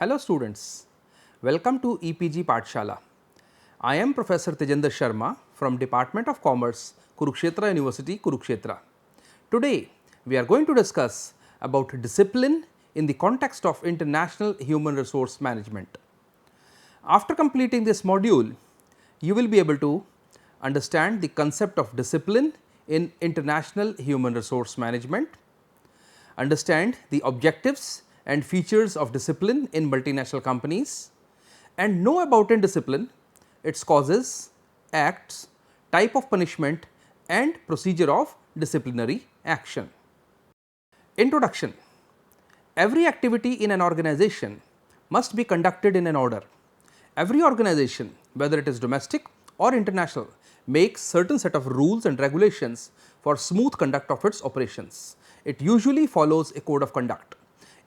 Hello students, welcome to EPG Pathshala. I am Professor Tejendra Sharma from Department of Commerce, Kurukshetra University, Kurukshetra. Today we are going to discuss about discipline in the context of international human resource management. After completing this module, you will be able to understand the concept of discipline in international human resource management, understand the objectives and features of discipline in multinational companies, and know about discipline, its causes, acts, type of punishment and procedure of disciplinary action. Introduction. Every activity in an organization must be conducted in an order. Every organization, whether it is domestic or international, makes certain set of rules and regulations for smooth conduct of its operations. It usually follows a code of conduct.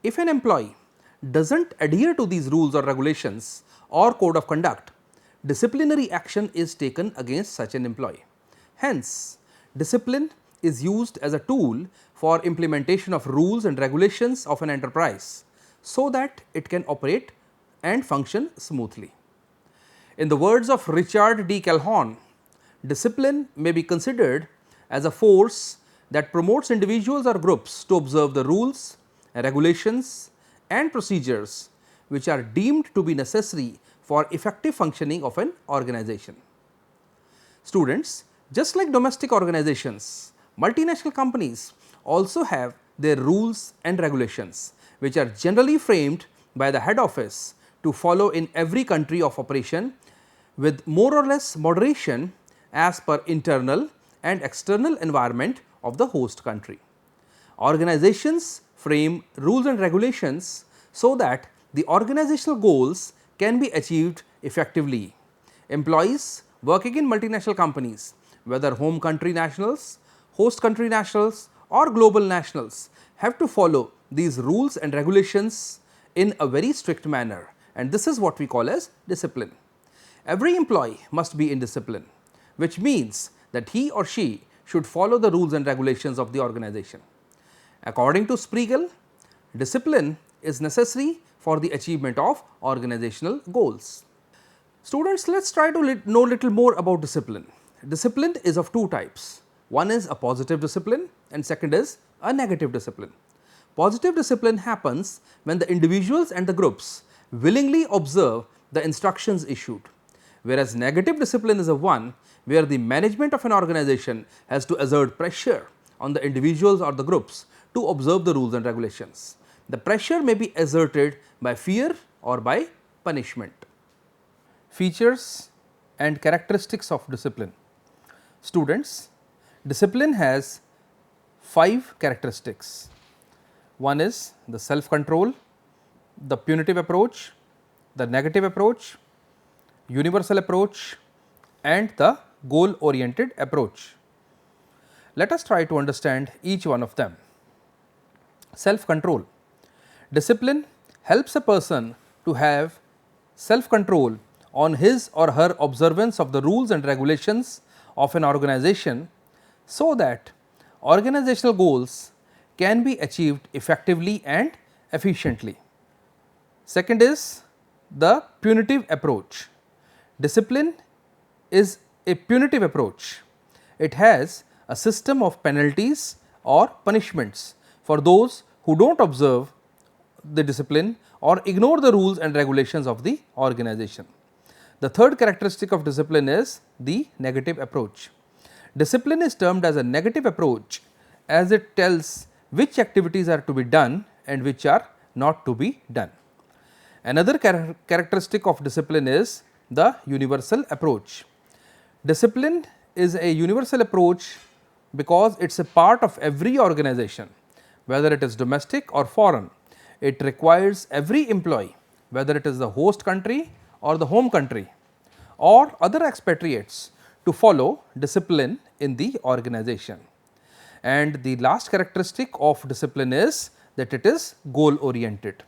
If an employee does not adhere to these rules or regulations or code of conduct, disciplinary action is taken against such an employee. Hence, discipline is used as a tool for implementation of rules and regulations of an enterprise so that it can operate and function smoothly. In the words of Richard D. Calhoun, discipline may be considered as a force that promotes individuals or groups to observe the rules, regulations and procedures which are deemed to be necessary for effective functioning of an organization. Students, just like domestic organizations, multinational companies also have their rules and regulations which are generally framed by the head office to follow in every country of operation with more or less moderation as per internal and external environment of the host country. Organizations frame rules and regulations so that the organizational goals can be achieved effectively. Employees working in multinational companies, whether home country nationals, host country nationals or global nationals, have to follow these rules and regulations in a very strict manner, and this is what we call as discipline. Every employee must be in discipline, which means that he or she should follow the rules and regulations of the organization. According to Spiegel, discipline is necessary for the achievement of organizational goals. Students, let us try to know little more about discipline. Discipline is of two types. One is a positive discipline and second is a negative discipline. Positive discipline happens when the individuals and the groups willingly observe the instructions issued, whereas negative discipline is a one where the management of an organization has to exert pressure on the individuals or the groups to observe the rules and regulations. The pressure may be exerted by fear or by punishment. Features and characteristics of discipline. Students, discipline has 5 characteristics. One is the self control, the punitive approach, the negative approach, universal approach and the goal oriented approach. Let us try to understand each one of them. Self control. Discipline helps a person to have self control on his or her observance of the rules and regulations of an organization so that organizational goals can be achieved effectively and efficiently. Second is the punitive approach. Discipline is a punitive approach. It has a system of penalties or punishments for those who do not observe the discipline or ignore the rules and regulations of the organization. The third characteristic of discipline is the negative approach. Discipline is termed as a negative approach as it tells which activities are to be done and which are not to be done. Another characteristic of discipline is the universal approach. Discipline is a universal approach because it is a part of every organization, whether it is domestic or foreign. It requires every employee, whether it is the host country or the home country or other expatriates, to follow discipline in the organization. And the last characteristic of discipline is that it is goal oriented.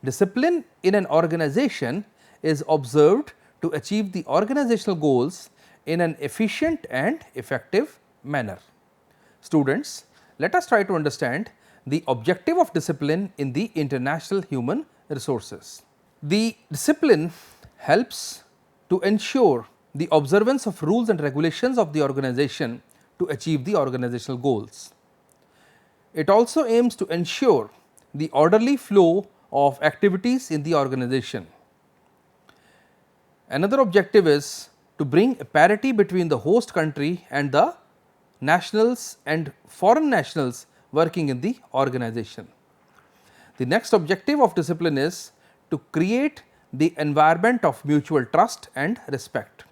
Discipline in an organization is observed to achieve the organizational goals in an efficient and effective manner. Students, let us try to understand the objective of discipline in the international human resources. The discipline helps to ensure the observance of rules and regulations of the organization to achieve the organizational goals. It also aims to ensure the orderly flow of activities in the organization. Another objective is to bring a parity between the host country and the nationals and foreign nationals working in the organization. The next objective of discipline is to create the environment of mutual trust and respect.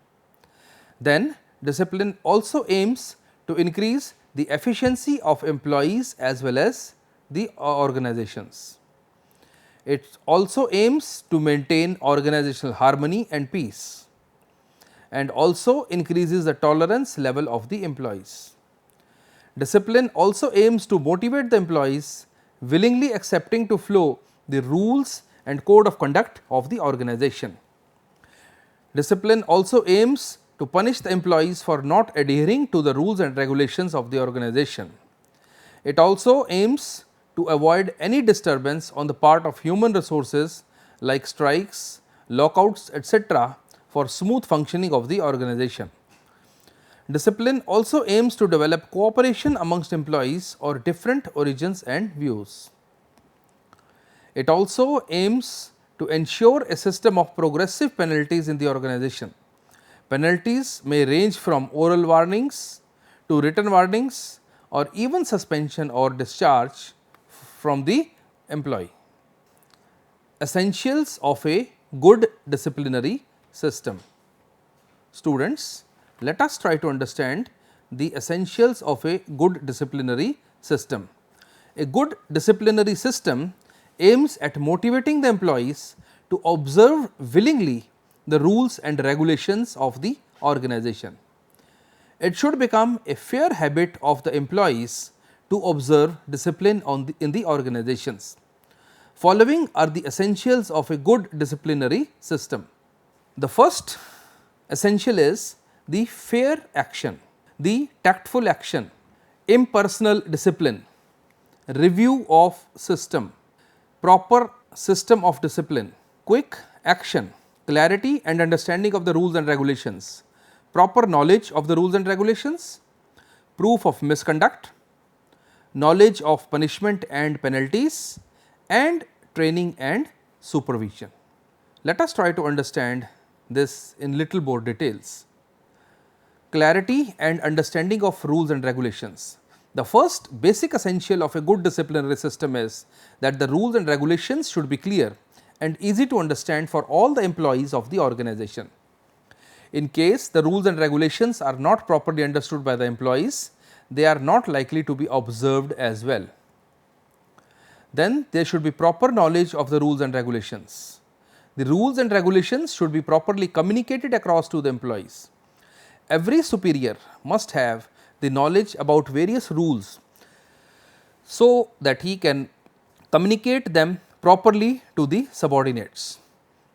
Then discipline also aims to increase the efficiency of employees as well as the organizations. It also aims to maintain organizational harmony and peace, and also increases the tolerance level of the employees. Discipline also aims to motivate the employees willingly accepting to follow the rules and code of conduct of the organization. Discipline also aims to punish the employees for not adhering to the rules and regulations of the organization. It also aims to avoid any disturbance on the part of human resources like strikes, lockouts, etc., for smooth functioning of the organization. Discipline also aims to develop cooperation amongst employees of different origins and views. It also aims to ensure a system of progressive penalties in the organization. Penalties may range from oral warnings to written warnings or even suspension or discharge from the employee. Essentials of a good disciplinary system. Students, let us try to understand the essentials of a good disciplinary system. A good disciplinary system aims at motivating the employees to observe willingly the rules and regulations of the organization. It should become a fair habit of the employees to observe discipline in the organizations. Following are the essentials of a good disciplinary system. The first essential is the fair action, the tactful action, impersonal discipline, review of system, proper system of discipline, quick action, clarity and understanding of the rules and regulations, proper knowledge of the rules and regulations, proof of misconduct, knowledge of punishment and penalties, and training and supervision. Let us try to understand this in little more details. Clarity and understanding of rules and regulations. The first basic essential of a good disciplinary system is that the rules and regulations should be clear and easy to understand for all the employees of the organization. In case the rules and regulations are not properly understood by the employees, they are not likely to be observed as well. Then there should be proper knowledge of the rules and regulations. The rules and regulations should be properly communicated across to the employees. Every superior must have the knowledge about various rules so that he can communicate them properly to the subordinates.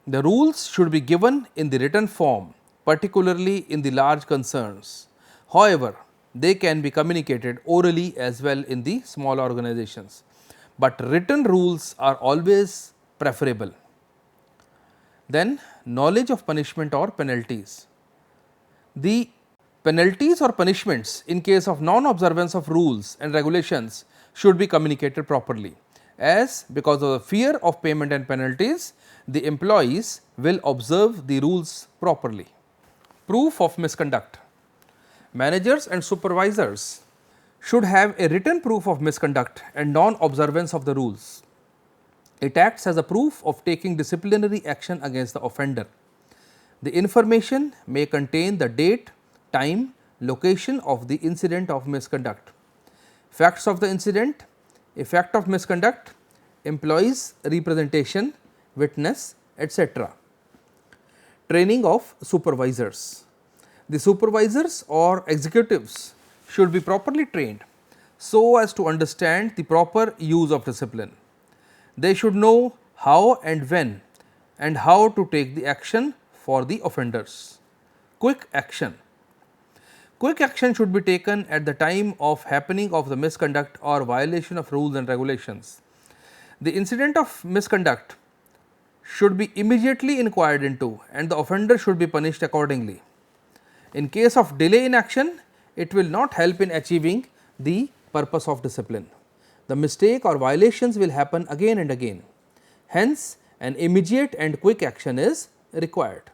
The rules should be given in the written form, particularly in the large concerns. However, they can be communicated orally as well in the small organizations, but written rules are always preferable. Then knowledge of punishment or penalties. The penalties or punishments in case of non-observance of rules and regulations should be communicated properly, as because of the fear of payment and penalties, the employees will observe the rules properly. Proof of misconduct. Managers and supervisors should have a written proof of misconduct and non-observance of the rules. It acts as a proof of taking disciplinary action against the offender. The information may contain the date, time, location of the incident of misconduct, facts of the incident, effect of misconduct, employees representation, witness, etc. Training of supervisors. The supervisors or executives should be properly trained so as to understand the proper use of discipline. They should know how and when and how to take the action for the offenders. Quick action. Quick action should be taken at the time of happening of the misconduct or violation of rules and regulations. The incident of misconduct should be immediately inquired into and the offender should be punished accordingly. In case of delay in action, it will not help in achieving the purpose of discipline. The mistake or violations will happen again and again. Hence, an immediate and quick action is required.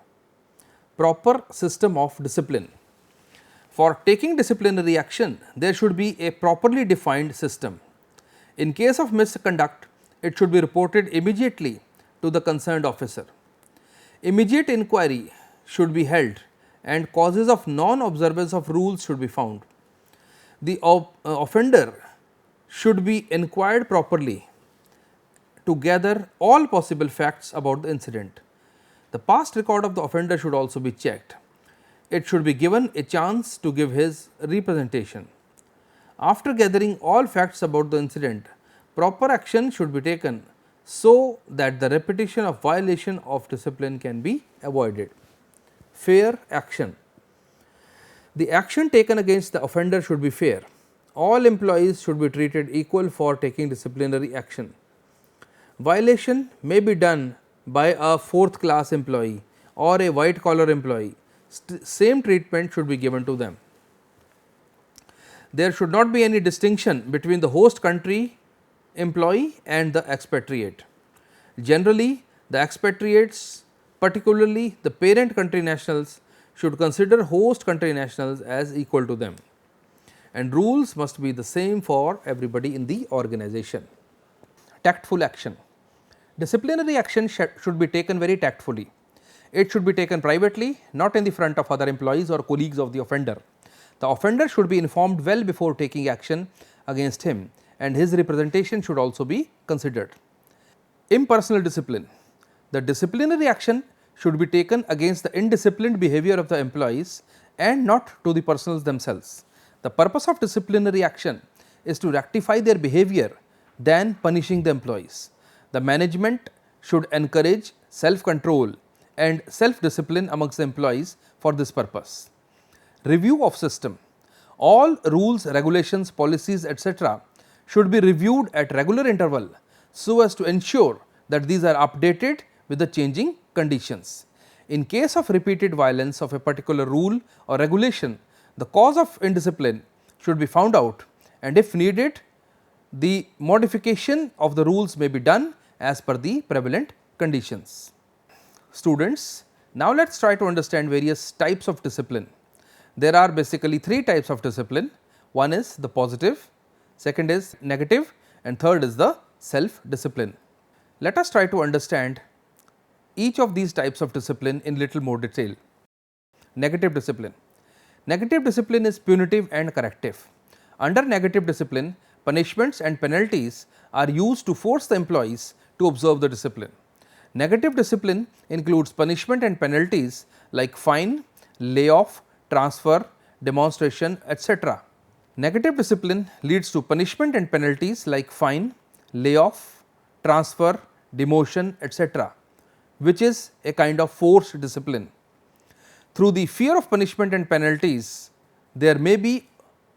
Proper system of discipline. For taking disciplinary action, there should be a properly defined system. In case of misconduct, it should be reported immediately to the concerned officer. Immediate inquiry should be held and causes of non-observance of rules should be found. The offender should be inquired properly to gather all possible facts about the incident. The past record of the offender should also be checked. It should be given a chance to give his representation. After gathering all facts about the incident, proper action should be taken so that the repetition of violation of discipline can be avoided. Fair action. The action taken against the offender should be fair. All employees should be treated equal for taking disciplinary action. Violation may be done by a fourth class employee or a white collar employee. Same treatment should be given to them. There should not be any distinction between the host country employee and the expatriate. Generally, the expatriates, particularly the parent country nationals, should consider host country nationals as equal to them, and rules must be the same for everybody in the organization. Tactful action. Disciplinary action should be taken very tactfully. It should be taken privately, not in the front of other employees or colleagues of the offender. The offender should be informed well before taking action against him, and his representation should also be considered. Impersonal discipline. The disciplinary action should be taken against the indisciplined behavior of the employees and not to the personnel themselves. The purpose of disciplinary action is to rectify their behavior than punishing the employees. The management should encourage self-control and self-discipline amongst the employees for this purpose. Review of system. All rules, regulations, policies, etc. should be reviewed at regular interval so as to ensure that these are updated with the changing conditions. In case of repeated violence of a particular rule or regulation, the cause of indiscipline should be found out, and if needed, the modification of the rules may be done as per the prevalent conditions. Students, now let us try to understand various types of discipline. There are basically three types of discipline. One is the positive, second is negative, and third is the self-discipline. Let us try to understand each of these types of discipline in little more detail. Negative discipline. Negative discipline is punitive and corrective. Under negative discipline, punishments and penalties are used to force the employees to observe the discipline. Negative discipline includes punishment and penalties like fine, layoff, transfer, demonstration, etc. Negative discipline leads to punishment and penalties like fine, layoff, transfer, demotion, etc., which is a kind of forced discipline. Through the fear of punishment and penalties, there may be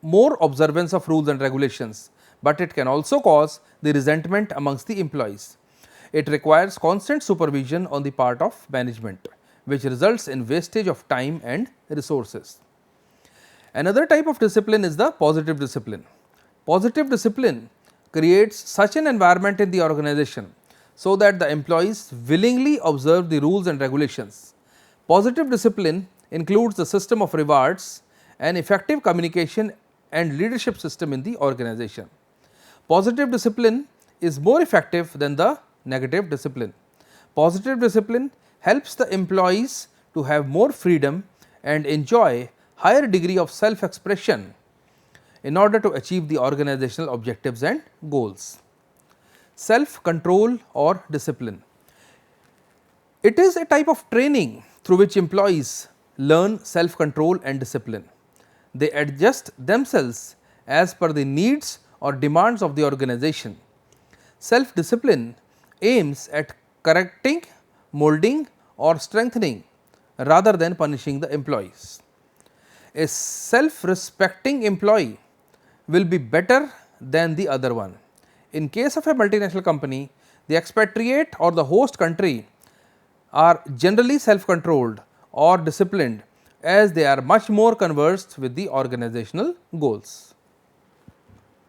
more observance of rules and regulations, but it can also cause the resentment amongst the employees. It requires constant supervision on the part of management, which results in wastage of time and resources. Another type of discipline is the positive discipline. Positive discipline creates such an environment in the organization so that the employees willingly observe the rules and regulations. Positive discipline includes the system of rewards and effective communication and leadership system in the organization. Positive discipline is more effective than the negative discipline. Positive discipline helps the employees to have more freedom and enjoy higher degree of self-expression in order to achieve the organizational objectives and goals. Self-control or discipline. It is a type of training through which employees learn self-control and discipline. They adjust themselves as per the needs or demands of the organization. Self-discipline aims at correcting, molding or strengthening rather than punishing the employees. A self-respecting employee will be better than the other one. In case of a multinational company, the expatriate or the host country are generally self-controlled or disciplined, as they are much more conversed with the organizational goals.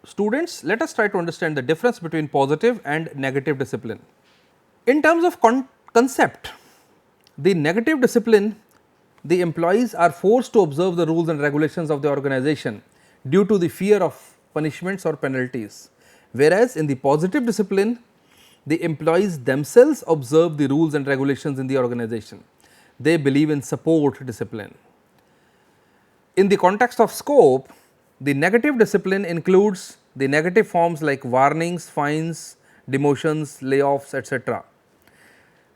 Students, let us try to understand the difference between positive and negative discipline. In terms of concept, the negative discipline, the employees are forced to observe the rules and regulations of the organization due to the fear of punishments or penalties, whereas in the positive discipline, the employees themselves observe the rules and regulations in the organization. They believe in support discipline. In the context of scope, the negative discipline includes the negative forms like warnings, fines, demotions, layoffs, etc.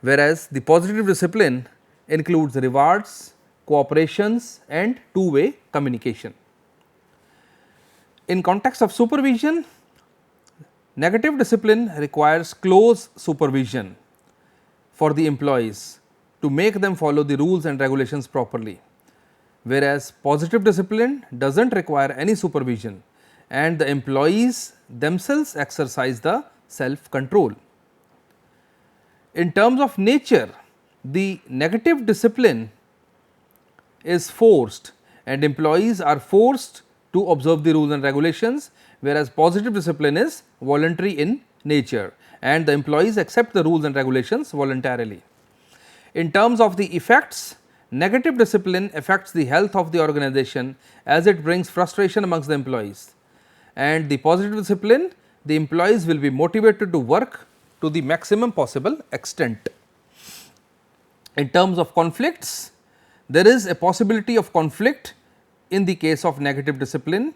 Whereas the positive discipline includes rewards, cooperations and two-way communication. In context of supervision, negative discipline requires close supervision for the employees to make them follow the rules and regulations properly, whereas positive discipline does not require any supervision and the employees themselves exercise the self control. In terms of nature, the negative discipline is forced and employees are forced to observe the rules and regulations, whereas positive discipline is voluntary in nature and the employees accept the rules and regulations voluntarily. In terms of the effects, negative discipline affects the health of the organization as it brings frustration amongst the employees, and the positive discipline, the employees will be motivated to work to the maximum possible extent. In terms of conflicts, there is a possibility of conflict in the case of negative discipline,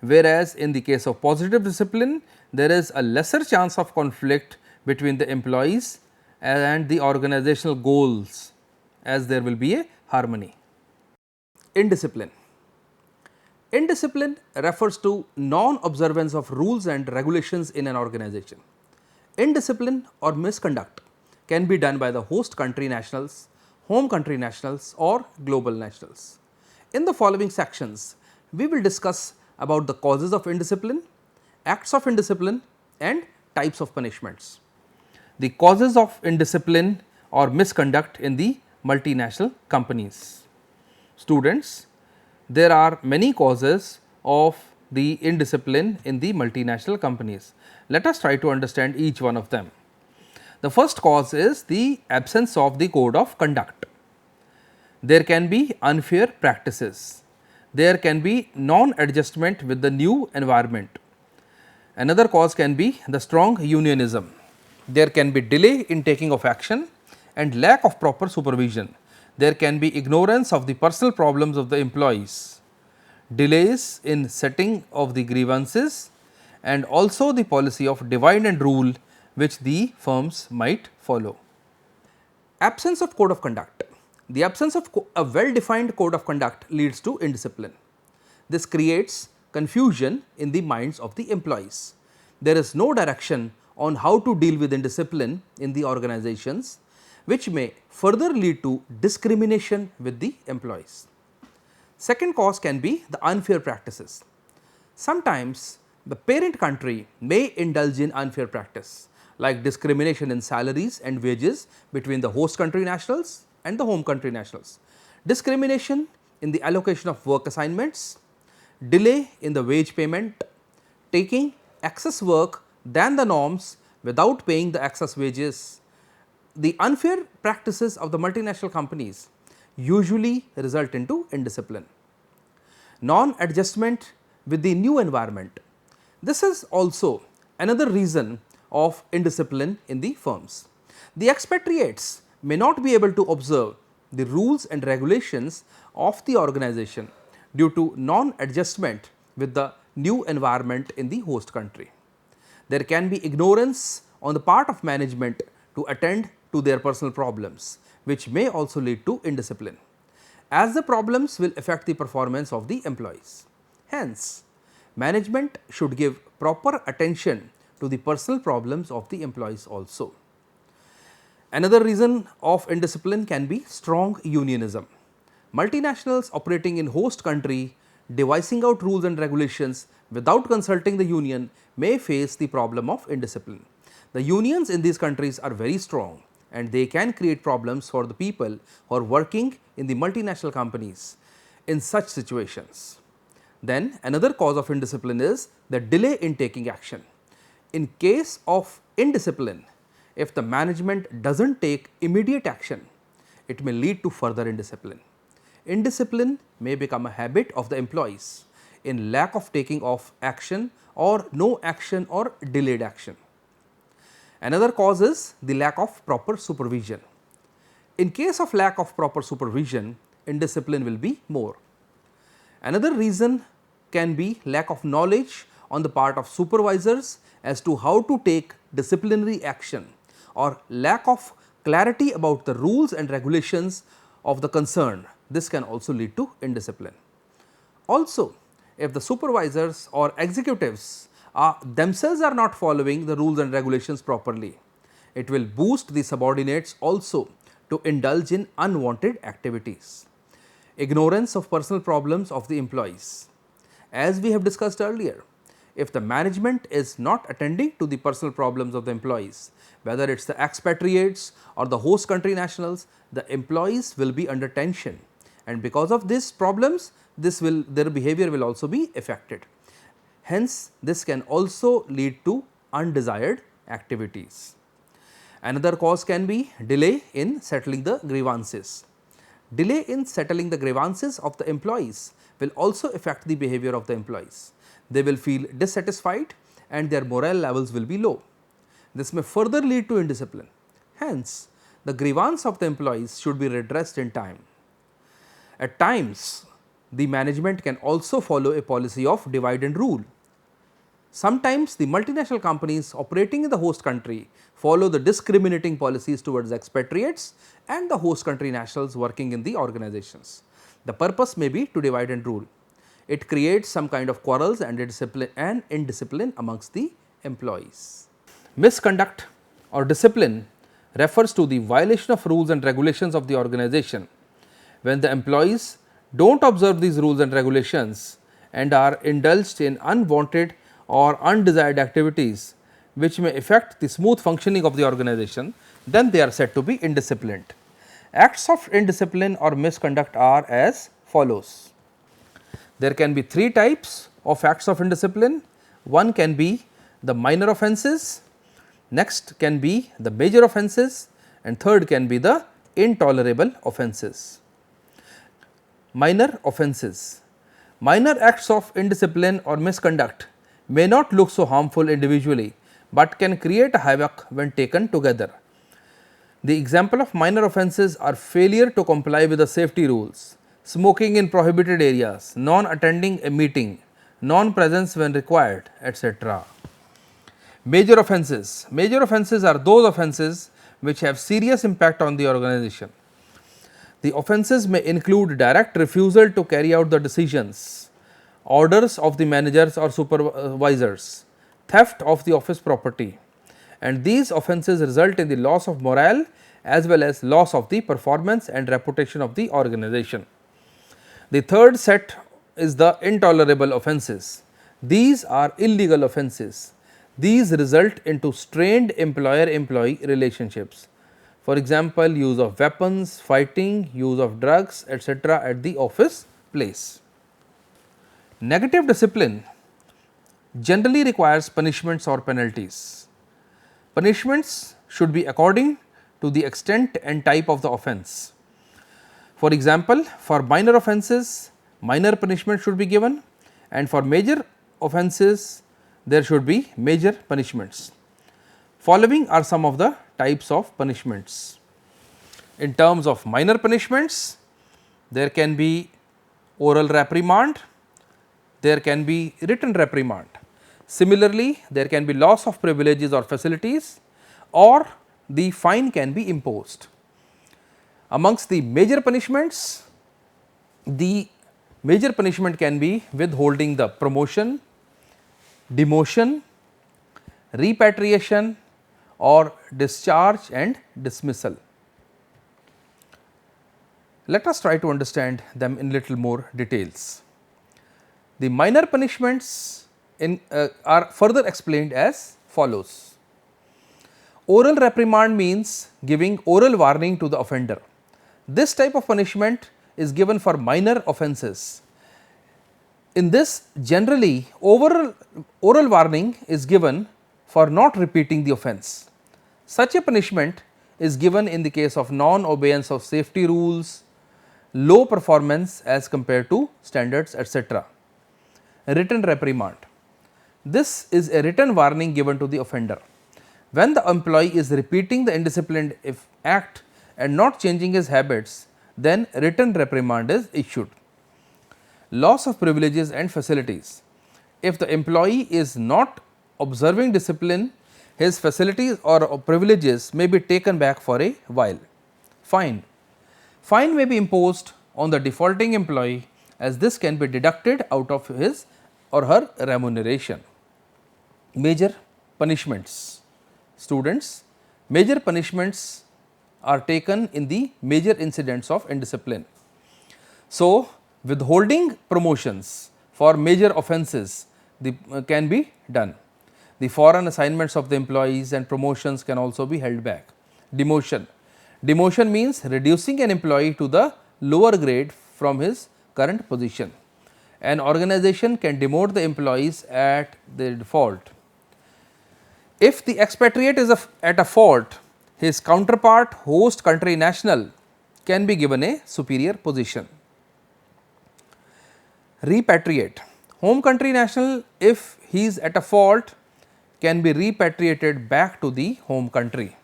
whereas in the case of positive discipline, there is a lesser chance of conflict between the employees and the organizational goals, as there will be a harmony. Indiscipline. Indiscipline refers to non-observance of rules and regulations in an organization. Indiscipline or misconduct can be done by the host country nationals, home country nationals or global nationals. In the following sections, we will discuss about the causes of indiscipline, acts of indiscipline and types of punishments. The causes of indiscipline or misconduct in the multinational companies. Students, there are many causes of the indiscipline in the multinational companies. Let us try to understand each one of them. The first cause is the absence of the code of conduct. There can be unfair practices. There can be non-adjustment with the new environment. Another cause can be the strong unionism. There can be delay in taking of action and lack of proper supervision. There can be ignorance of the personal problems of the employees, delays in setting of the grievances and also the policy of divide and rule which the firms might follow. Absence of code of conduct. The absence of a well defined code of conduct leads to indiscipline. This creates confusion in the minds of the employees. There is no direction on how to deal with indiscipline in the organizations, which may further lead to discrimination with the employees. Second cause can be the unfair practices. Sometimes the parent country may indulge in unfair practice like discrimination in salaries and wages between the host country nationals and the home country nationals, discrimination in the allocation of work assignments, delay in the wage payment, taking excess work than the norms without paying the excess wages. The unfair practices of the multinational companies usually result into indiscipline. Non-adjustment with the new environment. This is also another reason of indiscipline in the firms. The expatriates may not be able to observe the rules and regulations of the organization due to non-adjustment with the new environment in the host country. There can be ignorance on the part of management to attend to their personal problems, which may also lead to indiscipline, as the problems will affect the performance of the employees. Hence, management should give proper attention to the personal problems of the employees also. Another reason of indiscipline can be strong unionism. Multinationals operating in host country devising out rules and regulations without consulting the union may face the problem of indiscipline. The unions in these countries are very strong and they can create problems for the people who are working in the multinational companies in such situations. Then another cause of indiscipline is the delay in taking action. In case of indiscipline, if the management does not take immediate action, it may lead to further indiscipline. Indiscipline may become a habit of the employees in lack of taking of action or no action or delayed action. Another cause is the lack of proper supervision. In case of lack of proper supervision, indiscipline will be more. Another reason can be lack of knowledge on the part of supervisors as to how to take disciplinary action, or lack of clarity about the rules and regulations of the concern. This can also lead to indiscipline. Also, if the supervisors or executives themselves are not following the rules and regulations properly, it will boost the subordinates also to indulge in unwanted activities. Ignorance of personal problems of the employees. As we have discussed earlier, if the management is not attending to the personal problems of the employees, whether it is the expatriates or the host country nationals, the employees will be under tension, and because of these problems, their behavior will also be affected. Hence, this can also lead to undesired activities. Another cause can be delay in settling the grievances. Delay in settling the grievances of the employees will also affect the behavior of the employees. They will feel dissatisfied and their morale levels will be low. This may further lead to indiscipline. Hence, the grievance of the employees should be redressed in time. At times, the management can also follow a policy of divide and rule. Sometimes the multinational companies operating in the host country follow the discriminating policies towards expatriates and the host country nationals working in the organizations. The purpose may be to divide and rule. It creates some kind of quarrels and indiscipline amongst the employees. Misconduct or discipline refers to the violation of rules and regulations of the organization. When the employees do not observe these rules and regulations and are indulged in unwanted or undesired activities which may affect the smooth functioning of the organization, then they are said to be indisciplined. Acts of indiscipline or misconduct are as follows. There can be three types of acts of indiscipline. One can be the minor offences, next can be the major offences, and third can be the intolerable offences. Minor offences. Minor acts of indiscipline or misconduct may not look so harmful individually, but can create a havoc when taken together. The example of minor offences are failure to comply with the safety rules, smoking in prohibited areas, non-attending a meeting, non-presence when required, etc. Major offences. Major offences are those offences which have serious impact on the organization. The offences may include direct refusal to carry out the decisions, orders of the managers or supervisors, theft of the office property, and these offences result in the loss of morale as well as loss of the performance and reputation of the organization. The third set is the intolerable offences. These are illegal offences. These result into strained employer-employee relationships. For example, use of weapons, fighting, use of drugs, etc. at the office place. Negative discipline generally requires punishments or penalties. Punishments should be according to the extent and type of the offence. For example, for minor offences, minor punishment should be given, and for major offences, there should be major punishments. Following are some of the types of punishments. In terms of minor punishments, there can be oral reprimand, there can be written reprimand. Similarly, there can be loss of privileges or facilities, or the fine can be imposed. Amongst the major punishments, the major punishment can be withholding the promotion, demotion, repatriation, or discharge and dismissal. Let us try to understand them in little more details. The minor punishments are further explained as follows. Oral reprimand means giving oral warning to the offender. This type of punishment is given for minor offences. In this, generally oral warning is given for not repeating the offence. Such a punishment is given in the case of non-obeyance of safety rules, low performance as compared to standards, etc. Written reprimand. This is a written warning given to the offender. When the employee is repeating the indisciplined act and not changing his habits, then written reprimand is issued. Loss of privileges and facilities. If the employee is not observing discipline, his facilities or privileges may be taken back for a while. Fine. Fine may be imposed on the defaulting employee, as this can be deducted out of his or her remuneration. Major punishments. Students, major punishments are taken in the major incidents of indiscipline. So, withholding promotions for major offences can be done. The foreign assignments of the employees and promotions can also be held back. Demotion. Demotion means reducing an employee to the lower grade from his current position. An organization can demote the employees at the default. If the expatriate is at a fault, his counterpart, host country national, can be given a superior position. Repatriate. Home country national, if he is at a fault, can be repatriated back to the home country.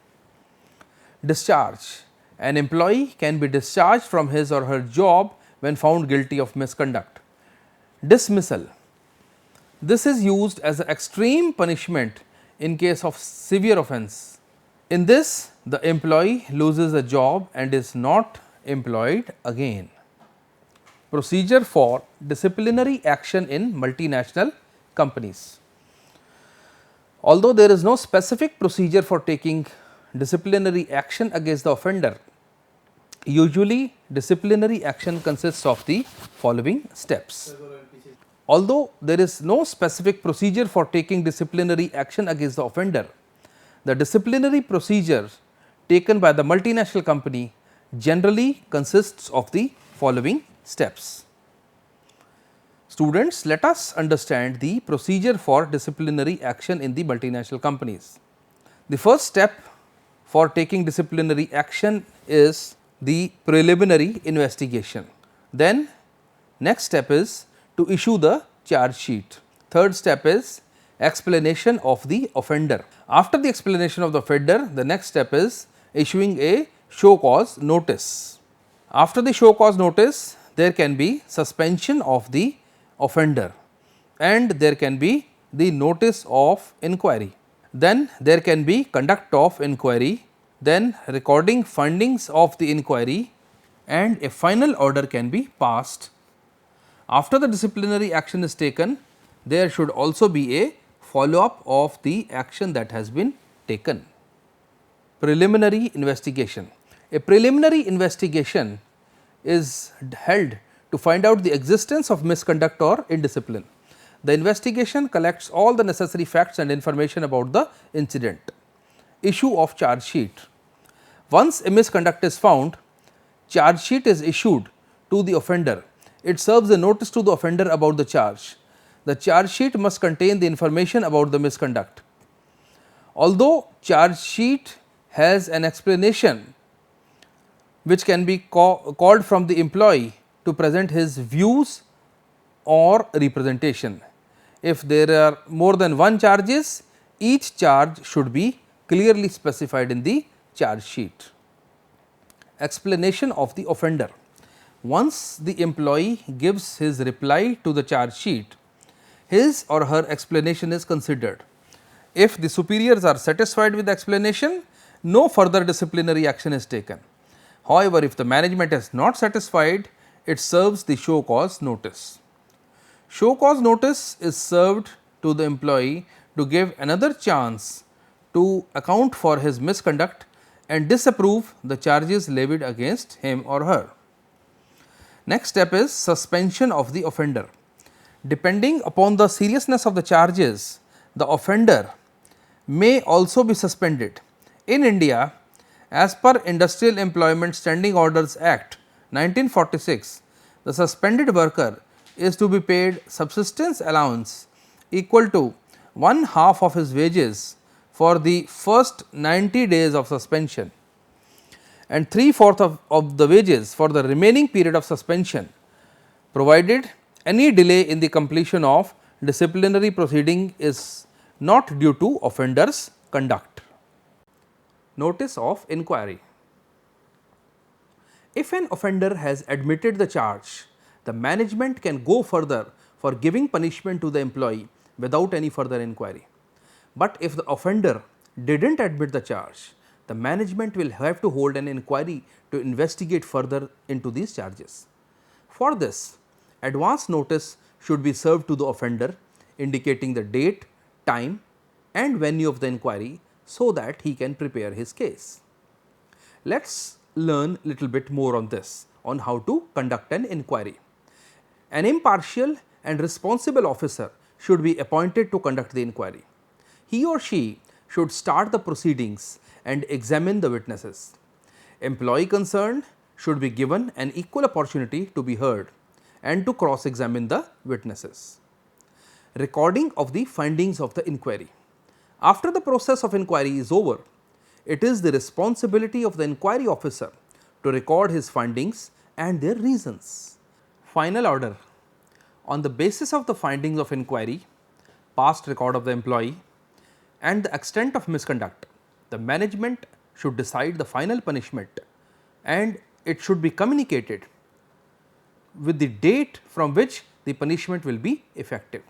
Discharge. An employee can be discharged from his or her job when found guilty of misconduct. Dismissal. This is used as an extreme punishment in case of severe offence. In this, the employee loses a job and is not employed again. Procedure for disciplinary action in multinational companies. Although there is no specific procedure for taking disciplinary action against the offender, usually disciplinary action consists of the following steps. Although there is no specific procedure for taking disciplinary action against the offender, the disciplinary procedure taken by the multinational company generally consists of the following steps. Students, let us understand the procedure for disciplinary action in the multinational companies. The first step for taking disciplinary action is the preliminary investigation. Then next step is to issue the charge sheet. Third step is explanation of the offender. After the explanation of the offender, the next step is issuing a show cause notice. After the show cause notice, there can be suspension of the offender and there can be the notice of inquiry. Then there can be conduct of inquiry, then recording findings of the inquiry, and a final order can be passed. After the disciplinary action is taken, there should also be a follow up of the action that has been taken. Preliminary investigation. A preliminary investigation is held to find out the existence of misconduct or indiscipline. The investigation collects all the necessary facts and information about the incident. Issue of charge sheet. Once a misconduct is found, charge sheet is issued to the offender. It serves a notice to the offender about the charge. The charge sheet must contain the information about the misconduct. Although charge sheet has an explanation which can be called from the employee to present his views or representation. If there are more than one charges, each charge should be clearly specified in the charge sheet. Explanation of the offender. Once the employee gives his reply to the charge sheet, his or her explanation is considered. If the superiors are satisfied with the explanation, no further disciplinary action is taken. However, if the management is not satisfied, it serves the show cause notice. Show cause notice is served to the employee to give another chance to account for his misconduct and disapprove the charges levied against him or her. Next step is suspension of the offender. Depending upon the seriousness of the charges, the offender may also be suspended. In India, as per Industrial Employment Standing Orders Act 1946, the suspended worker is to be paid subsistence allowance equal to 1/2 of his wages for the first 90 days of suspension and 3/4 of the wages for the remaining period of suspension, provided any delay in the completion of disciplinary proceeding is not due to offender's conduct. Notice of inquiry. If an offender has admitted the charge, the management can go further for giving punishment to the employee without any further inquiry. But if the offender did not admit the charge, the management will have to hold an inquiry to investigate further into these charges. For this, advance notice should be served to the offender indicating the date, time and venue of the inquiry so that he can prepare his case. Let us learn little bit more on this, on how to conduct an inquiry. An impartial and responsible officer should be appointed to conduct the inquiry. He or she should start the proceedings and examine the witnesses. Employee concerned should be given an equal opportunity to be heard and to cross examine the witnesses. Recording of the findings of the inquiry. After the process of inquiry is over, it is the responsibility of the inquiry officer to record his findings and their reasons. Final order. On the basis of the findings of inquiry, past record of the employee and the extent of misconduct, the management should decide the final punishment and it should be communicated with the date from which the punishment will be effective.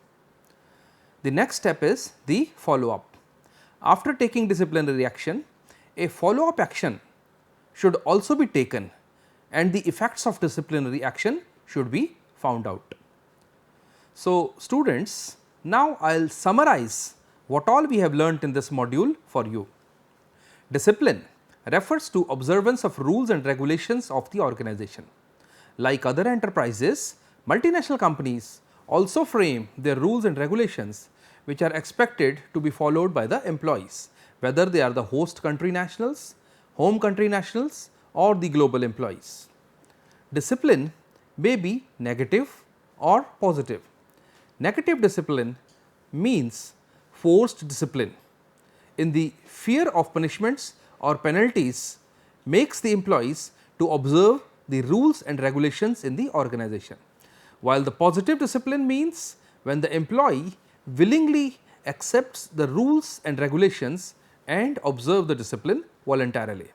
The next step is the follow up. After taking disciplinary action, a follow up action should also be taken and the effects of disciplinary action should be found out. So, students, now I will summarize what all we have learnt in this module for you. Discipline refers to observance of rules and regulations of the organization. Like other enterprises, multinational companies also frame their rules and regulations which are expected to be followed by the employees, whether they are the host country nationals, home country nationals or the global employees. Discipline may be negative or positive. Negative discipline means forced discipline in the fear of punishments or penalties makes the employees to observe the rules and regulations in the organization, while the positive discipline means when the employee willingly accepts the rules and regulations and observe the discipline voluntarily.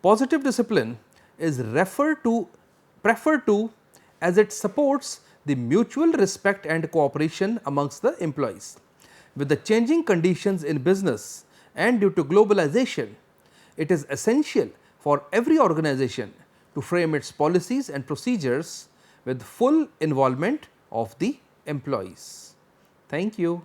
Positive discipline is preferred to as it supports the mutual respect and cooperation amongst the employees. With the changing conditions in business and due to globalization, it is essential for every organization to frame its policies and procedures with full involvement of the employees. Thank you.